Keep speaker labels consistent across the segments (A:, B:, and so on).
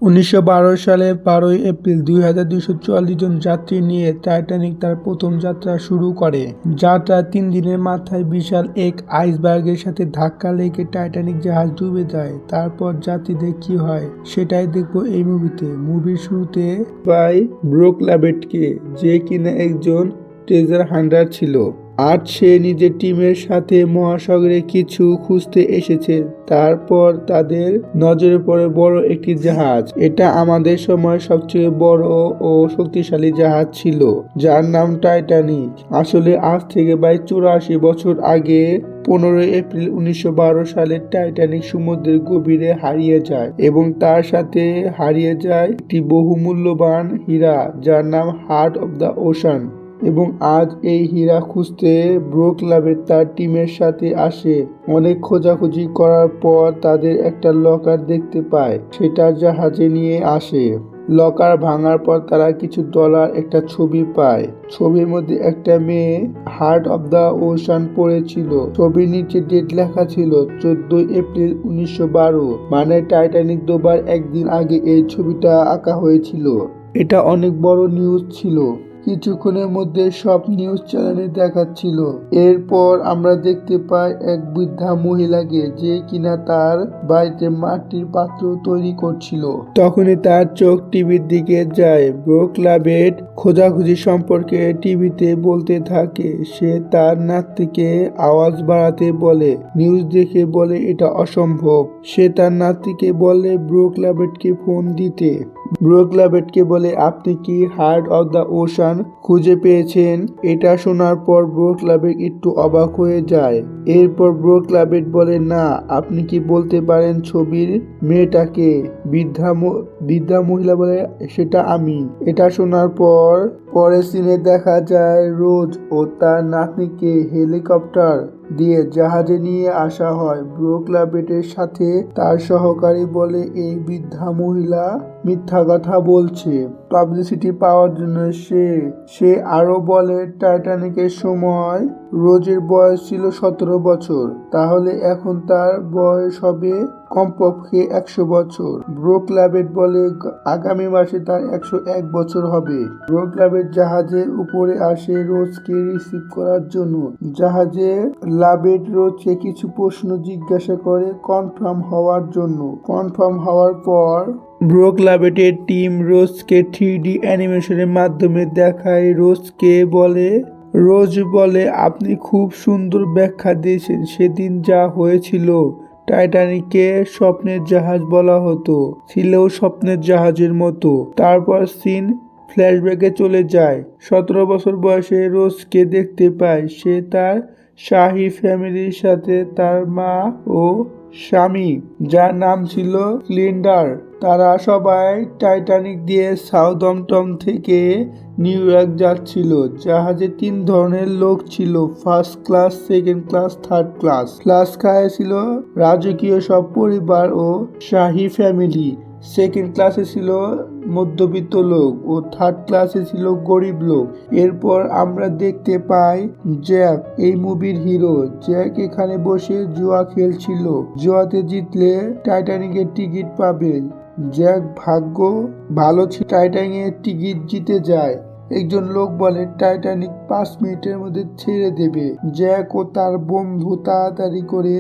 A: 1912 সালে 12 এপ্রিল 2244 জন যাত্রী নিয়ে টাইটানিক তার প্রথম যাত্রা শুরু করে। যাত্রার 3 দিনের মাথায় বিশাল এক আইসবার্গের সাথে ধাক্কা লেগে টাইটানিক জাহাজ ডুবে যায়। তারপর যাত্রীদের কি হয় সেটাই দেখবো এই মুভিতে। মুভির শুরুতে পাই ব্রুক লাবেটকে, যে কিনা একজন ট্রেজার হান্টার ছিল। আর সে নিজের টিমের সাথে মহাসাগরে কিছু খুঁজতে এসেছে। তারপর তাদের নজরে পড়ে বড় একটি জাহাজ। এটা আমাদের সময় সবচেয়ে বড় ও শক্তিশালী জাহাজ ছিল, যার নাম টাইটানিক। আসলে আজ থেকে প্রায় 84 বছর আগে 15 এপ্রিল 1912 সালে টাইটানিক সমুদ্রের গভীরে হারিয়ে যায় এবং তার সাথে হারিয়ে যায় একটি বহুমূল্যবান হীরা, যার নাম হার্ট অব দ্য ওশান। এবং আজ এই হীরা খুঁজতে ব্রুক লাবেট তার টিমের সাথে আসে। অনেক খোঁজাখুঁজি করার পর তাদের একটা লকার দেখতে পায়, সেটা জাহাজে নিয়ে আসে। লকার ভাঙার পর তারা কিছু ডলার, একটা ছবি পায়। ছবির মধ্যে একটা মেয়ে হার্ট অব দ্য ওশান পড়েছিল। ছবির নিচে ডেট লেখা ছিল 14 এপ্রিল 1912, মানে টাইটানিক ডোবার একদিন আগে এই ছবিটা আঁকা হয়েছিল। এটা অনেক বড় নিউজ ছিল। কিছুক্ষণের মধ্যে সব নিউজ চ্যানেলে দেখাচ্ছিল। এরপর আমরা দেখতে পাই এক বৃদ্ধা মহিলাকে, যে কিনা তার বাড়িতে মাটির পাত্র তৈরি করছিল। তখনই তার চোখ টিভির দিকে যায়। ব্রুক লাবেট খোঁজাখুঁজি সম্পর্কে টিভিতে বলতে থাকে। সে তার নাতিকে আওয়াজ বাড়াতে বলে, নিউজ দেখে বলে এটা অসম্ভব। সে তার নাতিকে বলে ব্রুক লাবেটকে ফোন দিতে। ব্রুক লাবেটকে বলে, আপনি কি হার্ট অব দ্য ওশান খুঁজে পেয়েছেন? এটা শোনার পর ব্রুক লাবেট একটু অবাক হয়ে যায়। এরপর ব্রুক লাবেট বলে, না, আপনি কি বলতে পারেন ছবির মেয়েটাকে? বৃদ্ধা মহিলা বলে, সেটা আমি। এটা শোনার পর পরের সিনে দেখা যায় রোজ ও তার নাতনিকে হেলিকপ্টার দিয়ে জাহাজে নিয়ে আসা হয়। ব্রুক লাবেটের সাথে তার সহকারী বলে এই বৃদ্ধা মহিলা মিথ্যা কথা বলছে পাবলিসিটি পাওয়ার জন্য। সে আরো বলে টাইটানিকের সময় রোজের বয়স ছিল 17 বছর, তাহলে এখন তার বয়স হবে কমপক্ষে 100 বছর। ব্রুক লাবেট বলে আগামী মাসে তার 101 বছর হবে। ব্রুক লাবেট জাহাজের উপরে আসে রোজকে রিসিভ করার জন্য। জাহাজে লাবেট রোজকে কিছু প্রশ্ন জিজ্ঞাসা করে কনফার্ম হওয়ার জন্য। কনফার্ম হওয়ার পর ব্রুক লাবেটের টিম রোজকে 3D অ্যানিমেশনের মাধ্যমে দেখায়। রোজ বলে, আপনি খুব সুন্দর ব্যাখ্যা দিয়েছেন। সেদিন যা হয়েছিল টাইটানিককে স্বপ্নের জাহাজ বলা হতো, ছিল স্বপ্নের জাহাজের মতো। তারপর সিন ফ্ল্যাশব্যাকে চলে যায়। 17 বছর বয়সে রোজকে দেখতে পায়। সে তার শাহী ফ্যামিলির সাথে তার মা ও স্বামী, যার নাম ছিল ক্লিন্ডার। তারা সবাই টাইটানিক দিয়ে সাউদাম্পটন থেকে নিউ ইয়র্ক যাচ্ছিল। জাহাজে 3 ধরনের লোক ছিল, first class, second class, third class. Class ক্লাসে ছিল রাজকীয় সব পরিবার ও শাহী ফ্যামিলি। সেকেন্ড ক্লাসে ছিল মধ্যবিত্ত লোক ও থার্ড ক্লাসে ছিল গরিব লোক। এরপর আমরা দেখতে পাই জ্যাক, এই মুভির হিরো। জ্যাক এখানে বসে জুয়া খেলছিল। জুয়াতে জিতলে টাইটানিকের টিকিট পাবে। জ্যাক ভাগ্য ভালো ছিল, টাইটানিকের টিকিট জিতে যায়। একজন লোক বলে টাইটানিক 5 মিনিটের মধ্যে ছেড়ে দেবে। জ্যাক ও তার বন্ধু তাড়াতাড়ি করে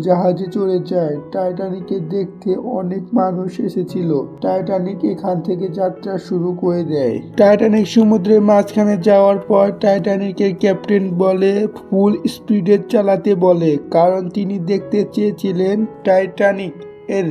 A: জাহাজে চলে যায়। টাইটানিকে দেখতে অনেক মানুষ এসেছিল। টাইটানিক এখান থেকে যাত্রা শুরু করে দেয়। টাইটানিক সমুদ্রের মাঝখানে যাওয়ার পর টাইটানিকের ক্যাপ্টেন বলে ফুল স্পিডে চালাতে বলে, কারণ তিনি দেখতে চেয়েছিলেন টাইটানিক এর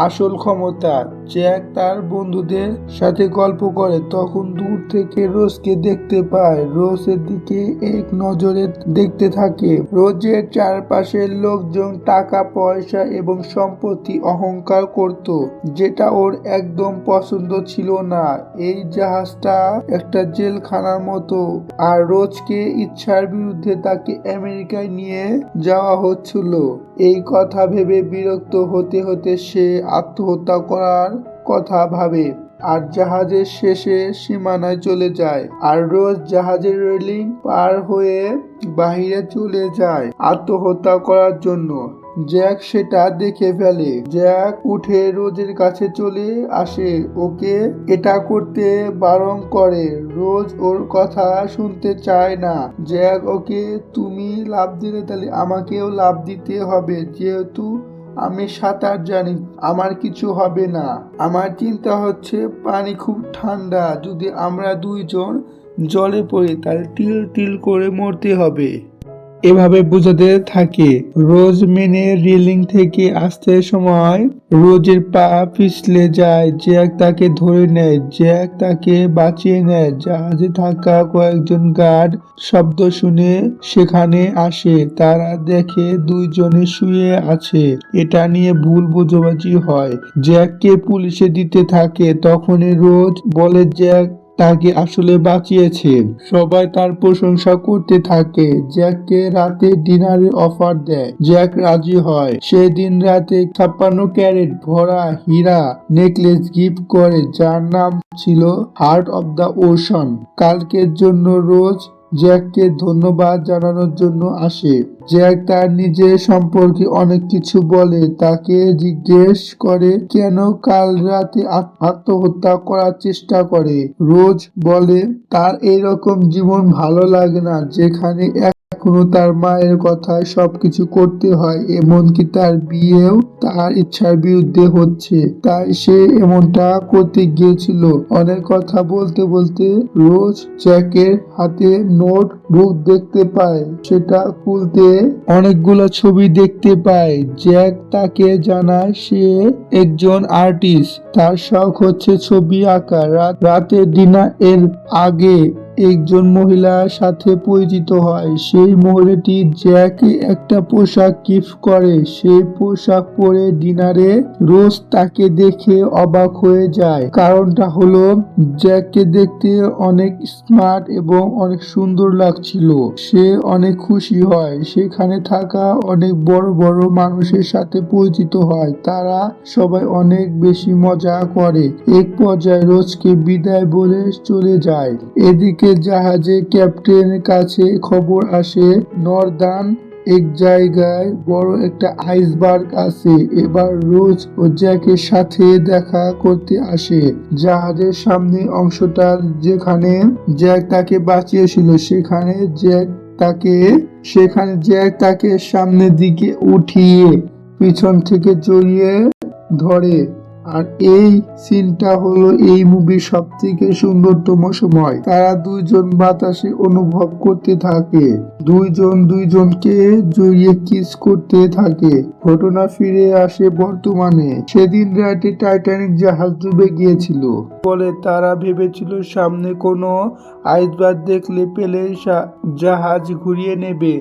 A: আসল ক্ষমতা। জ্যাক তার বন্ধুদের সাথে গল্প করে, তখন দূর থেকে রোজকে দেখতে পায়। রোজের দিকে এক নজরে দেখতে থাকে। রোজের চারপাশের লোকজন টাকা পয়সা এবং সম্পত্তি অহংকার করত, যেটা ওর একদম পছন্দ ছিল না। এই জাহাজটা একটা জেলখানার মতো, আর রোজকে ইচ্ছার বিরুদ্ধে তাকে আমেরিকায় নিয়ে যাওয়া হচ্ছিল। এই কথা ভেবে বিরক্ত হতে হতে সে আত্মহত্যা করার কথা ভাবে আর জাহাজের শেষে সীমানায় চলে যায়। আর রোজ জাহাজের রেলিং পার হয়ে বাহিরে চলে যায় আত্মহত্যা করার জন্য। জ্যাক সেটা দেখে ফেলে। জ্যাক উঠে রোজের কাছে চলে আসে, ওকে এটা করতে বারণ করে। রোজ ওর কথা শুনতে চায় না। জ্যাক ওকে, তুমি লাফ দিলে তাহলে আমাকেও লাফ দিতে হবে, যেহেতু আমি সাঁতার জানি, আমার কিছু হবে না। আমার চিন্তা হচ্ছে পানি খুব ঠান্ডা, যদি আমরা দুইজন জলে পড়ি তাহলে তিল তিল করে মরতে হবে। এভাবে বোঝাতে থাকে। রোজ মেনে রেলিং থেকে আসতে সময় রোজের পা পিছলে যায়। জ্যাক তাকে ধরে নেয়, জ্যাক তাকে বাঁচিয়ে নেয়। জাহাজে থাকা কয়েকজন গার্ড শব্দ শুনে সেখানে আসে। তারা দেখে দুইজনে শুয়ে আছে। এটা নিয়ে ভুল বোঝাবুঝি হয়। জ্যাককে পুলিশে দিতে থাকে। তখনই রোজ বলে জ্যাক তাকে আসলে বাঁচিয়েছে। সবাই তার প্রশংসা করতে থাকে। জ্যাককে রাতে ডিনারের অফার দেয়। জ্যাক রাজি হয়। সেদিন রাতে 56 ক্যারেট ভরা হীরা নেকলেস গিফট করে, যার নাম ছিল হার্ট অব দ্য ওশান। কালকের জন্য রোজ জ্যাককে ধন্যবাদ জানানোর জন্য আসে। জ্যাক তার নিজের সম্পর্কে অনেক কিছু বলে। তাকে জিজ্ঞেস করে কেন কাল রাতে আত্মহত্যা করার চেষ্টা করে। রোজ বলে তার এরকম জীবন ভালো লাগে না, যেখানে এখনো তার মায়ের কথায় সবকিছু করতে হয়, এমনকি তার বিয়েও তার ইচ্ছার বিরুদ্ধে হচ্ছে, তাই সে এমনটা করতে গিয়েছিল। অনেক কথা বলতে বলতে রোজ জ্যাকের হাতে নোট বুক দেখতে পায়। সেটা খুলতে অনেকগুলো ছবি দেখতে পায়। জ্যাক তাকে জানায় সে একজন আর্টিস্ট, তার শখ হচ্ছে ছবি আঁকা। রাতে ডিনার এর আগে একজন মহিলার সাথে পরিচিত হয়। সেই মহিলাটি জ্যাককে একটা পোশাক গিফট করে। সেই পোশাক পরে ডিনারে রোজ তাকে দেখে অবাক হয়ে যায়। কারণটা হলো জ্যাককে দেখতে অনেক স্মার্ট এবং অনেক সুন্দর লাগছিল। সে অনেক খুশি হয়। সেখানে থাকা অনেক বড় বড় মানুষের সাথে পরিচিত হয়। তারা সবাই অনেক বেশি মজা করে। এক পর্যায়ে রোজকে বিদায় বলে চলে যায়। এদিকে জাহাজে ক্যাপ্টেনের কাছে খবর আসে নর্দার্ন এক জায়গায় বড় একটা আইসবার্গ আছে। এবার রোজ ও জ্যাকের সাথে দেখা করতে আসে। জাহাজের সামনে অংশটা যেখানে জ্যাক তাকে বাঁচিয়েছিল, সেখানে জ্যাক তাকে সামনের দিকে উঠিয়ে পিছন থেকে জড়িয়ে ধরে। আর এই সিনটা হলো এই মুভির সব থেকে সুন্দরতম সময়। তারা দুইজন বাতাসে অনুভব করতে থাকে, দুইজন দুইজনকে জড়িয়ে কিস করতে থাকে। ঘটনা ফিরে আসে বর্তমানে। সেদিন রাতে টাইটানিক জাহাজ ডুবে গিয়েছিল বলে তারা ভেবেছিল সামনে কোনো আইসবার্গ দেখলে পেলে জাহাজ ঘুরিয়ে নেবে।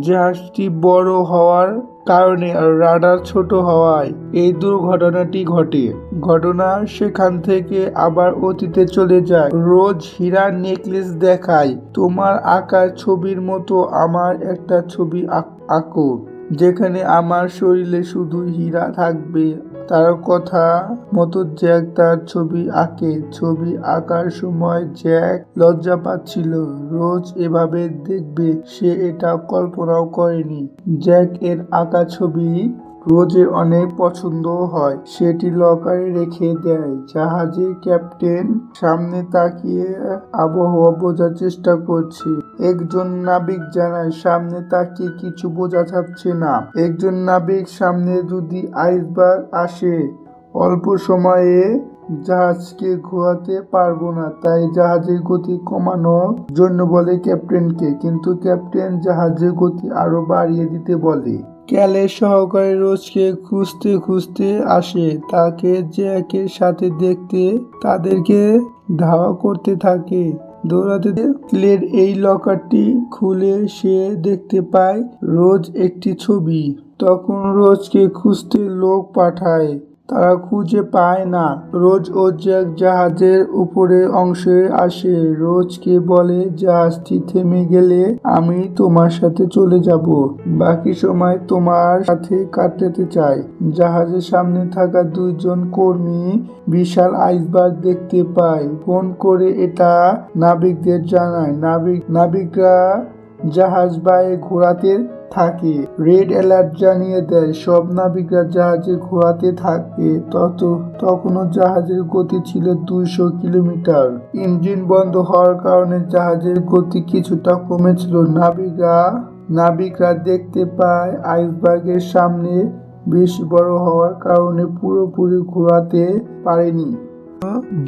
A: জাহাজটি বড় হওয়ার কারণে আর রাডার ছোট হওয়ায় এই দুর্ঘটনাটি ঘটে। ঘটনা সেখান থেকে আবার অতীতে চলে যায়। রোজ হীরার নেকলেস দেখায়, তোমার আঁকা ছবির মতো আমার একটা ছবি আঁকো, যেখানে আমার শরীরে শুধু হীরা থাকবে। তার কথা মতো জ্যাক তার ছবি আঁকে। ছবি আঁকার সময় জ্যাক লজ্জা পাচ্ছিল। রোজ এভাবে দেখবে সে এটা কল্পনাও করেনি। জ্যাক এর আঁকা ছবি রোজের অনেক পছন্দ হয়। সেটি লকারে রেখে দেয়। জাহাজের ক্যাপ্টেন সামনে তাকিয়ে আবহাওয়া বোঝার চেষ্টা করছে। একজন নাবিক জানায় সামনে তাকিয়ে কিছু বোঝা যাচ্ছে না। একজন নাবিক সামনে যদি আইসবার্গ আসে অল্প সময়ে জাহাজকে ঘোরাতে পারবো না, তাই জাহাজের গতি কমানোর জন্য বলে ক্যাপ্টেনকে, কিন্তু ক্যাপ্টেন জাহাজের গতি আরো বাড়িয়ে দিতে বলে। ক্যালের সহকারী রোজকে খুঁজতে খুঁজতে আসে। তাকে জ্যাকের সাথে দেখতে তাদেরকে ধাওয়া করতে থাকে। দৌড়াতে ক্লের এই লকারটি খুলে সে দেখতে পায় রোজ একটি ছবি। তখন রোজকে খুঁজতে লোক পাঠায়, তারা খুঁজে পায় না। রোজ ও জ্যাক জাহাজের উপরে অংশে আসে। রোজকে বলে জাহাজটি থেমে গেলে আমি তোমার সাথে চলে যাব, বাকি সময় তোমার সাথে কাটাতে চাই। জাহাজের সামনে থাকা দুইজন কর্মী বিশাল আইসবার্গ দেখতে পায়। ফোন করে এটা নাবিকদের জানায়। নাবিকরা জাহাজ বাইরে ঘোরাতে থাকে। রেড অ্যালার্ট জানিয়ে দেয়, সব নাবিকরা জাহাজে ঘোরাতে থাকে। তখনও জাহাজের গতি ছিল 200 কিলোমিটার। ইঞ্জিন বন্ধ হওয়ার কারণে জাহাজের গতি কিছুটা কমেছিল। নাবিকরা দেখতে পায় আইসবার্গের সামনে বেশি বড় হওয়ার কারণে পুরোপুরি ঘোরাতে পারেনি।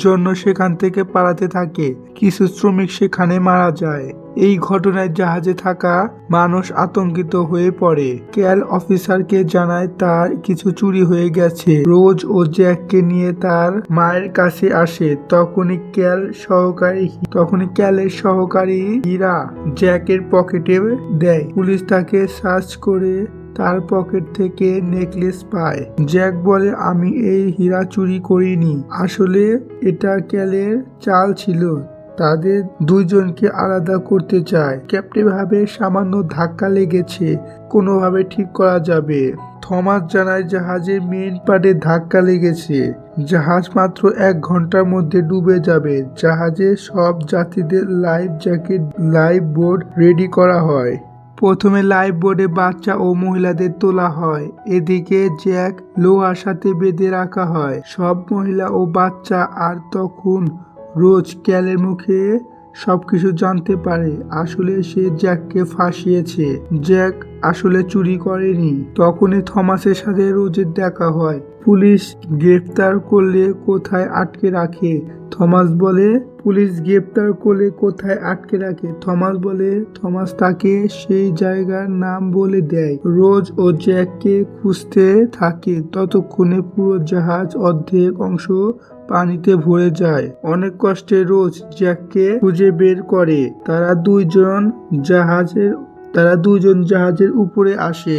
A: জন্য সেখান থেকে পালাতে থাকে। কিছু শ্রমিক সেখানে মারা যায়। এই ঘটনায় জাহাজে থাকা মানুষ আতঙ্কিত হয়ে পড়ে। ক্যাল অফিসারকে জানায় তার কিছু চুরি হয়ে গেছে। রোজ ও জ্যাককে নিয়ে তার মায়ের কাছে আসে। তখনই ক্যালের সহকারী হীরা জ্যাকের পকেটে দেয়। পুলিশ তাকে সার্চ করে তার পকেট থেকে নেকলেস পায়। জ্যাক বলে, আমি এই হীরা চুরি করিনি, আসলে এটা ক্যালের চাল ছিল। তাদের দুইজনকে আলাদা করতে চায়। ক্যাপ্টেন ভাবে সামান্য ধাক্কা লেগেছে, কোনোভাবে ঠিক করা যাবে। থমাস জানায় জাহাজের মেইন পার্টে ধাক্কা লেগেছে। জাহাজ মাত্র 1 ঘন্টার মধ্যে ডুবে যাবে। জাহাজে সব যাত্রীদের life jacket, life board ready করা হয়। প্রথমে লাইফ বোর্ডে বাচ্চা ও মহিলাদের তোলা হয়। এদিকে জ্যাক লোহার সাথে বেঁধে রাখা হয় সব মহিলা ও বাচ্চা। আর তখন রোজ ক্যালের মুখে সবকিছু জানতে পারে। আসলে সে জ্যাককে ফাঁসিয়েছে। জ্যাক আসলে চুরি করেনি। তখনই থমাসের সাথে রোজের দেখা হয়। পুলিশ গ্রেফতার করলে কোথায় আটকে রাখে? থমাস তাকে সেই জায়গার নাম বলে দেয়। রোজ ও জ্যাককে খুঁজতে থাকে। ততক্ষণে পুরো জাহাজ অর্ধেক অংশ পানিতে ভরে যায়। অনেক কষ্টে রোজ জ্যাককে খুঁজে বের করে। তারা দুইজন জাহাজের উপরে আসে।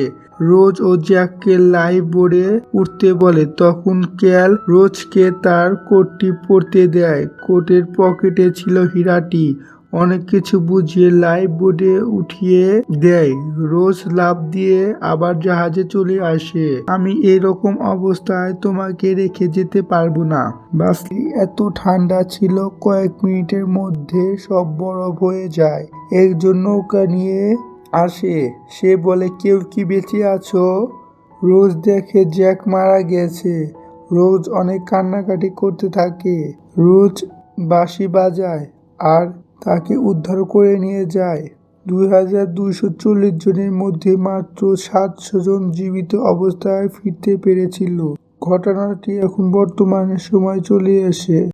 A: রোজ ও জ্যাককে লাইফ বোর্ডে উঠতে বলে। তখন ক্যাল রোজকে তার কোটটি পরতে দেয়। কোটের পকেটে ছিল হীরাটি। অনেক কিছু বুঝিয়ে লাইফ বোর্ডে উঠিয়ে দেয়। রোজ লাফ দিয়ে আবার জাহাজে চলে আসে। আমি এরকম অবস্থায় তোমাকে রেখে যেতে পারবো না, বাসলি। এত ঠান্ডা ছিল, কয়েক মিনিটের মধ্যে সব বরফ হয়ে যায়। একজন নৌকা নিয়ে আসে। সে বলে, কেউ কি বেঁচে আছো? রোজ দেখে জ্যাক মারা গেছে। রোজ অনেক কান্নাকাটি করতে থাকে। রোজ বাঁশি বাজায় আর তাকে উদ্ধার করে নিয়ে যায়। 2240 জনের মধ্যে মাত্র 700 জন জীবিত অবস্থায় ফিরতে পেরেছিল। ঘটনাটি এখন বর্তমানে সময় চলে এসে